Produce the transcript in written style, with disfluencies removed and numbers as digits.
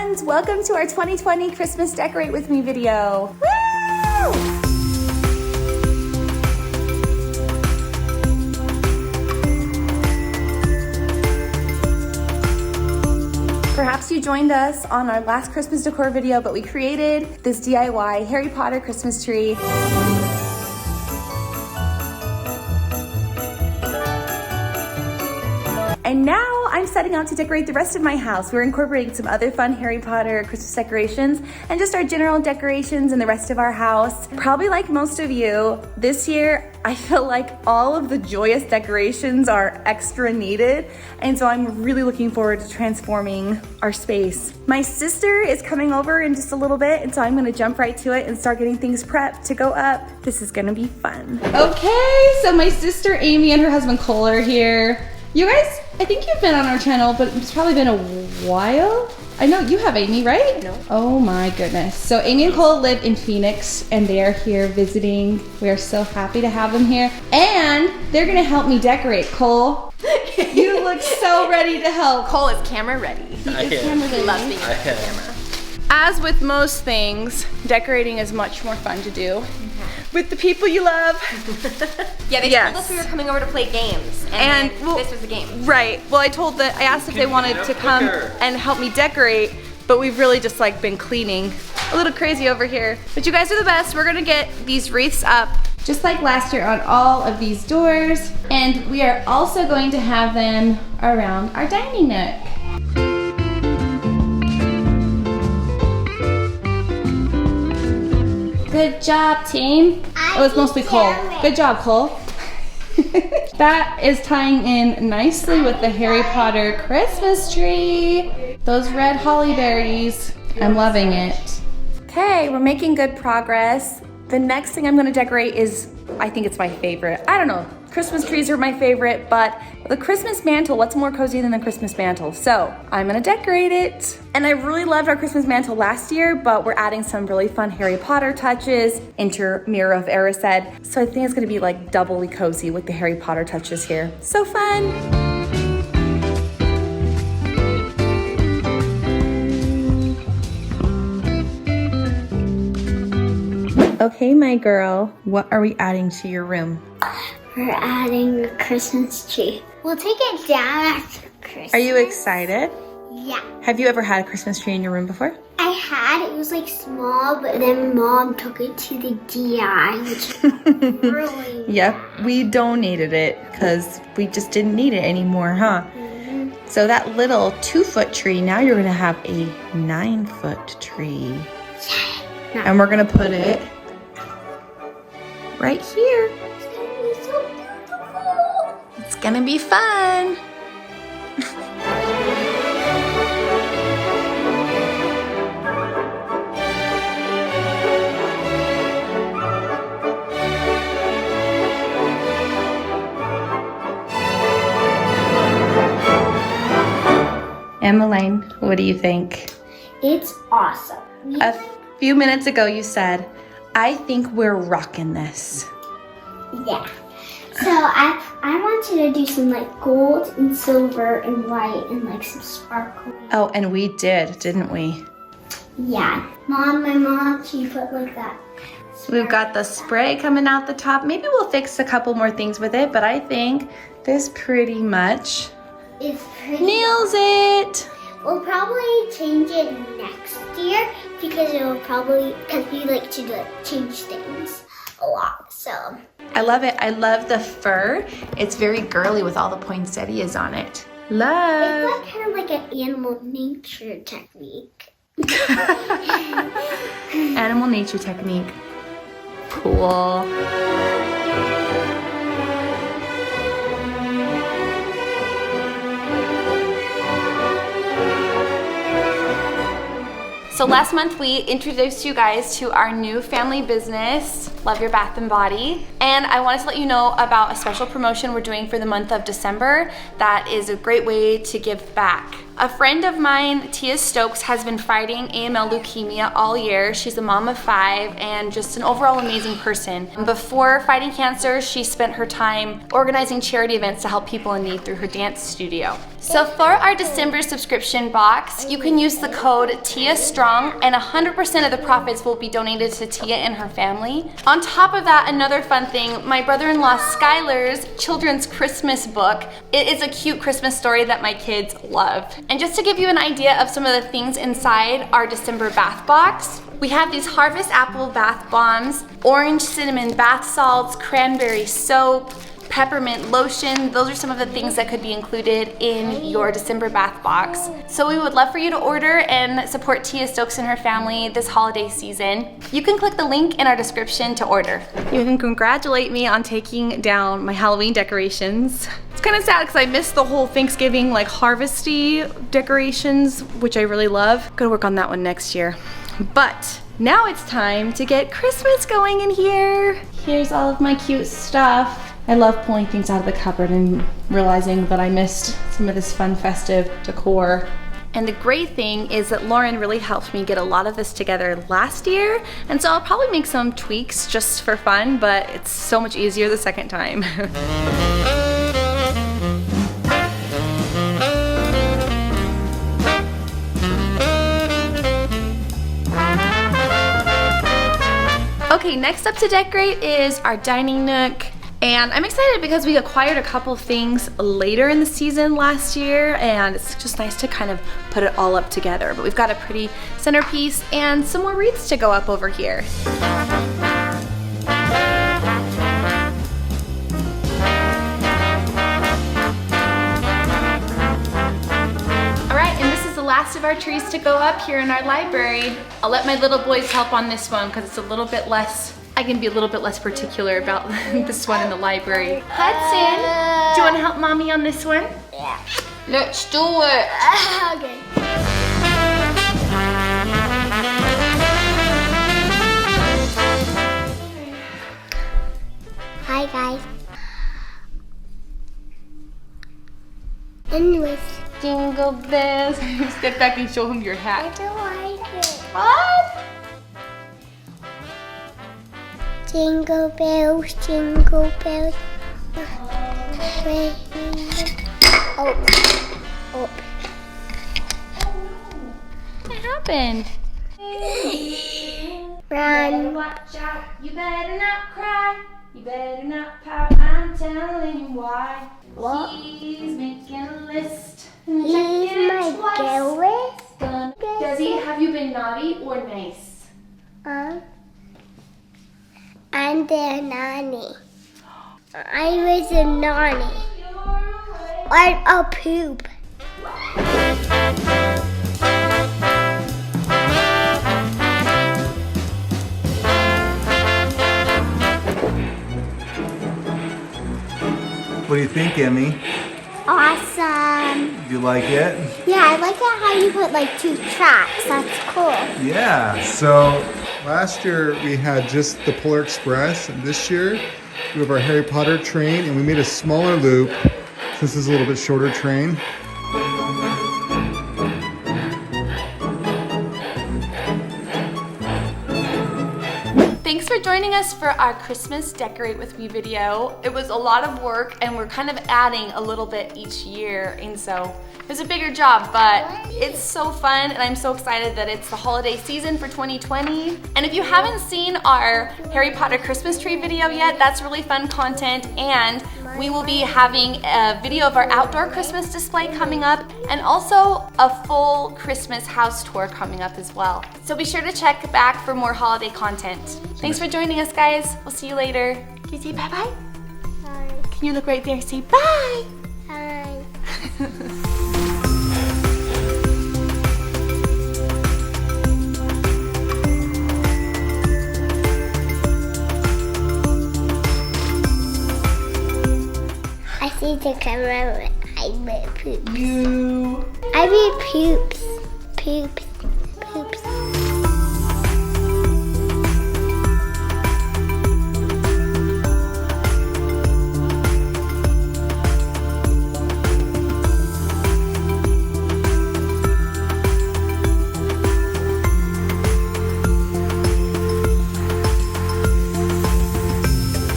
friends, welcome to our 2020 Christmas Decorate With Me video. Woo! Perhaps you joined us on our last Christmas decor video, but we created this DIY Harry Potter Christmas tree. And now I'm setting out to decorate the rest of my house. We're incorporating some other fun Harry Potter Christmas decorations and just our general decorations in the rest of our house. Probably like most of you, this year I feel like all of the joyous decorations are extra needed. And so I'm really looking forward to transforming our space. My sister is coming over in just a little bit, and so I'm gonna jump right to it and start getting things prepped to go up. This is gonna be fun. Okay, so my sister Amy and her husband Cole are here. You guys, I think you've been on our channel, but it's probably been a while. I know you have Amy, right? No. Oh my goodness. So Amy and Cole live in Phoenix and they are here visiting. We are so happy to have them here. And they're gonna help me decorate. Cole, you look so ready to help. Cole is camera ready. He loves being on camera. As with most things, decorating is much more fun to do with the people you love. Yeah, they told us we were coming over to play games, and well, this was the game. Right. Well, I asked if they wanted to come and help me decorate, but we've really just like been cleaning. A little crazy over here. But you guys are the best. We're gonna get these wreaths up just like last year on all of these doors, and we are also going to have them around our dining nook. Good job, team. It was mostly Cole. Good job, Cole. That is tying in nicely with the Harry Potter Christmas tree. Those red holly berries. I'm loving it. Okay, we're making good progress. The next thing I'm gonna decorate is, I think it's my favorite. I don't know, Christmas trees are my favorite, but the Christmas mantle, what's more cozy than the Christmas mantle? So I'm gonna decorate it. And I really loved our Christmas mantle last year, but we're adding some really fun Harry Potter touches into Mirror of Erised. So I think it's gonna be like doubly cozy with the Harry Potter touches here. So fun. Okay, my girl, what are we adding to your room? We're adding a Christmas tree. We'll take it down after Christmas. Are you excited? Yeah. Have you ever had a Christmas tree in your room before? I had. It was like small, but then Mom took it to the DI, which really... Yep, we donated it because we just didn't need it anymore, huh? So that little 2-foot tree, now you're gonna have a 9-foot tree. And we're gonna put it right here. It's gonna be so beautiful. It's gonna be fun. Emmeline, what do you think? It's awesome. A few minutes ago you said, I think we're rocking this. Yeah. So I wanted to do some like gold and silver and white and like some sparkly. Oh, and we did, didn't we? Yeah. My mom, she put like that. We've got the spray coming out the top. Maybe we'll fix a couple more things with it, but I think this pretty much It's pretty. nails it. We'll probably change it next year because we like to change things a lot. So I love it. I love the fur. It's very girly with all the poinsettias on it. Love. it's like kind of like an animal nature technique. Animal nature technique. Cool. So last month we introduced you guys to our new family business, Love Your Bath and Body. And I wanted to let you know about a special promotion we're doing for the month of December that is a great way to give back. A friend of mine, Tia Stokes, has been fighting AML leukemia all year. She's a mom of 5 and just an overall amazing person. Before fighting cancer, she spent her time organizing charity events to help people in need through her dance studio. So for our December subscription box, you can use the code TIASTRONG and 100% of the profits will be donated to Tia and her family. On top of that, another fun thing, my brother-in-law Skylar's children's Christmas book. It is a cute Christmas story that my kids love. And just to give you an idea of some of the things inside our December bath box, we have these Harvest Apple bath bombs, orange cinnamon bath salts, cranberry soap, peppermint lotion. Those are some of the things that could be included in your December bath box. So we would love for you to order and support Tia Stokes and her family this holiday season. You can click the link in our description to order. You can congratulate me on taking down my Halloween decorations. It's kind of sad because I missed the whole Thanksgiving like harvesty decorations, which I really love. Gotta work on that one next year. But now it's time to get Christmas going in here. Here's all of my cute stuff. I love pulling things out of the cupboard and realizing that I missed some of this fun festive decor. And the great thing is that Lauren really helped me get a lot of this together last year, and so I'll probably make some tweaks just for fun, but it's so much easier the second time. Okay, next up to decorate is our dining nook. And I'm excited because we acquired a couple things later in the season last year, and it's just nice to kind of put it all up together. But we've got a pretty centerpiece and some more wreaths to go up over here. Alright, and this is the last of our trees to go up here in our library. I'll let my little boys help on this one because it's a little bit less, I can be a little bit less particular about this one in the library. Hudson, do you want to help mommy on this one? Yeah. Let's do it. Okay. Hi guys. Anyways. Jingle bells. Step back and show him your I hat. don't like it. What? Jingle bells, jingle bells. Oh. Oh. What happened? Run. Watch out. You better not cry. You better not pout. I'm telling you why. What? He's making a list. He's my girl. Desi, have you been naughty or nice? I'm the nanny. I was a nanny. I'm a poop. What do you think, Emmy? Awesome. You like it? Yeah, I like it how you put like 2 tracks. That's cool. Yeah. So last year we had just the Polar Express, and this year we have our Harry Potter train, and we made a smaller loop. This is a little bit shorter train. Thanks for joining us for our Christmas Decorate With Me video. It was a lot of work and we're kind of adding a little bit each year, and so it was a bigger job, but it's so fun and I'm so excited that it's the holiday season for 2020. And if you haven't seen our Harry Potter Christmas tree video yet, that's really fun content, and we will be having a video of our outdoor Christmas display coming up, and also a full Christmas house tour coming up as well. So be sure to check back for more holiday content. Thanks for joining us, guys. We'll see you later. Can you say bye-bye? Bye. Can you look right there and say bye? Bye. I see the camera. I made poops. You. I made poops. Poops.